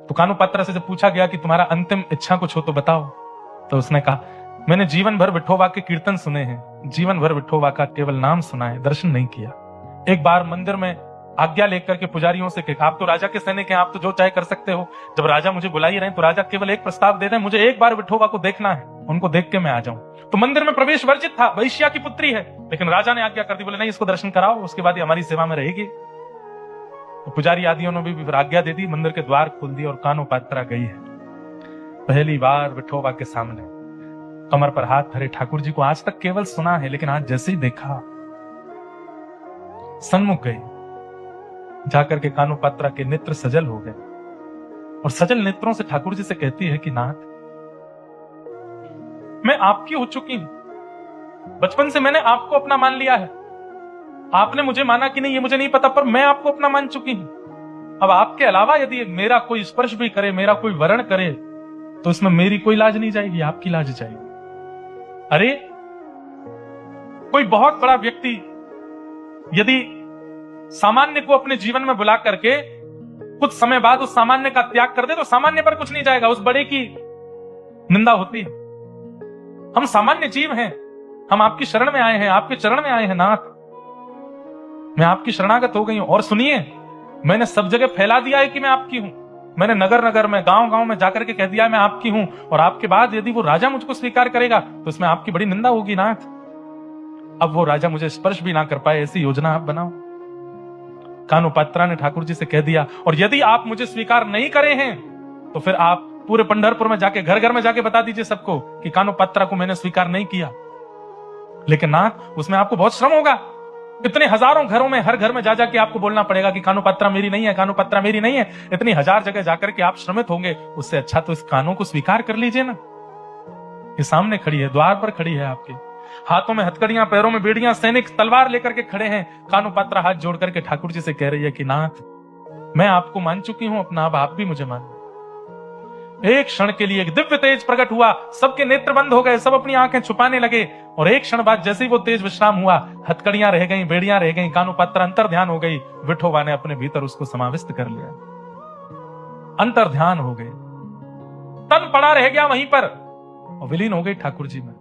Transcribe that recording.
तो कानुपात्रा से जब पूछा गया कि तुम्हारा अंतिम इच्छा कुछ हो तो बताओ, तो उसने कहा, मैंने जीवन भर विठोबा के कीर्तन सुने हैं, जीवन भर विठोबा का केवल नाम सुना है, दर्शन नहीं किया। एक बार मंदिर में आज्ञा लेकर के पुजारियों से कहा, आप तो राजा के सैनिक हैं, आप तो जो चाहे कर सकते हो, जब राजा मुझे बुला ही रहे हैं तो राजा केवल एक प्रस्ताव दे दें, मुझे एक बार विठोबा को देखना है, उनको देख के मैं आ जाऊं। तो मंदिर में प्रवेश वर्जित था, वैश्या की पुत्री है, लेकिन राजा ने आज्ञा कर दी, बोले नहीं, इसको दर्शन कराओ, उसके बाद हमारी सेवा में रहेगी। तो पुजारी आदियों ने भी आज्ञा दे दी, मंदिर के द्वार खोल दिए और कानुपात्रा गई है पहली बार विठोबा के सामने, कमर पर हाथ धरे ठाकुर जी को आज तक केवल सुना है, लेकिन आज जैसे ही देखा, सन्मुख गई, जाकर के कानुपात्रा के नेत्र सजल हो गए और सजल नेत्रों से ठाकुर जी से कहती है कि नाथ, मैं आपकी हो चुकी हूं, बचपन से मैंने आपको अपना मान लिया है, आपने मुझे माना कि नहीं ये मुझे नहीं पता, पर मैं आपको अपना मान चुकी हूं। अब आपके अलावा यदि मेरा कोई स्पर्श भी करे, मेरा कोई वर्ण करे, तो इसमें मेरी कोई लाज नहीं जाएगी, आपकी लाज जाएगी। अरे कोई बहुत बड़ा व्यक्ति यदि सामान्य को अपने जीवन में बुला करके कुछ समय बाद उस सामान्य का त्याग कर दे, तो सामान्य पर कुछ नहीं जाएगा, उस बड़े की निंदा होती है। हम सामान्य जीव हैं, हम आपकी शरण में आए हैं, आपके चरण में आए हैं नाथ, मैं आपकी शरणागत हो गई हूं। और सुनिए, मैंने सब जगह फैला दिया है कि मैं आपकी हूं, मैंने नगर नगर में, गांव गांव में जाकर के कह दिया मैं आपकी हूं, और आपके बाद यदि वो राजा मुझको स्वीकार करेगा तो इसमें आपकी बड़ी निंदा होगी नाथ। अब वो राजा मुझे स्पर्श भी ना कर पाए, ऐसी योजना आप बनाओ। कानुपात्रा ने ठाकुर जी से कह दिया, और यदि आप मुझे स्वीकार नहीं करे हैं तो फिर आप पूरे पंढरपुर में जाके, घर घर में जाके बता दीजिए सबको कि कानुपात्रा को मैंने स्वीकार नहीं किया। लेकिन नाथ, उसमें आपको बहुत श्रम होगा, इतने हजारों घरों में, हर घर में जा जाके आपको बोलना पड़ेगा कि कानुपात्रा मेरी नहीं है, कानुपात्रा मेरी नहीं है, इतनी हजार जगह जाकर के आप श्रमित होंगे। उससे अच्छा तो इस कानों को स्वीकार कर लीजिए ना। ये सामने खड़ी है, द्वार पर खड़ी है, आपके हाथों में हथकड़ियां, पैरों में बेड़ियां, सैनिक तलवार लेकर के खड़े हैं। कानुपात्रा हाथ जोड़ करके ठाकुर जी से कह रही है कि नाथ, मैं आपको मान चुकी हूं अपना, अब आप भी मुझे मान। एक क्षण के लिए एक दिव्य तेज प्रकट हुआ, सबके नेत्र बंद हो गए, सब अपनी आंखें छुपाने लगे, और एक क्षण बाद जैसे ही वो तेज विश्राम हुआ, हथकड़ियां रह गई, बेड़ियां रह गई, कानुपात्रा अंतर ध्यान हो गई, विठोबा ने अपने भीतर उसको समाविष्ट कर लिया, अंतर ध्यान हो गए, तन पड़ा रह गया वहीं पर और विलीन हो गई ठाकुर जी में।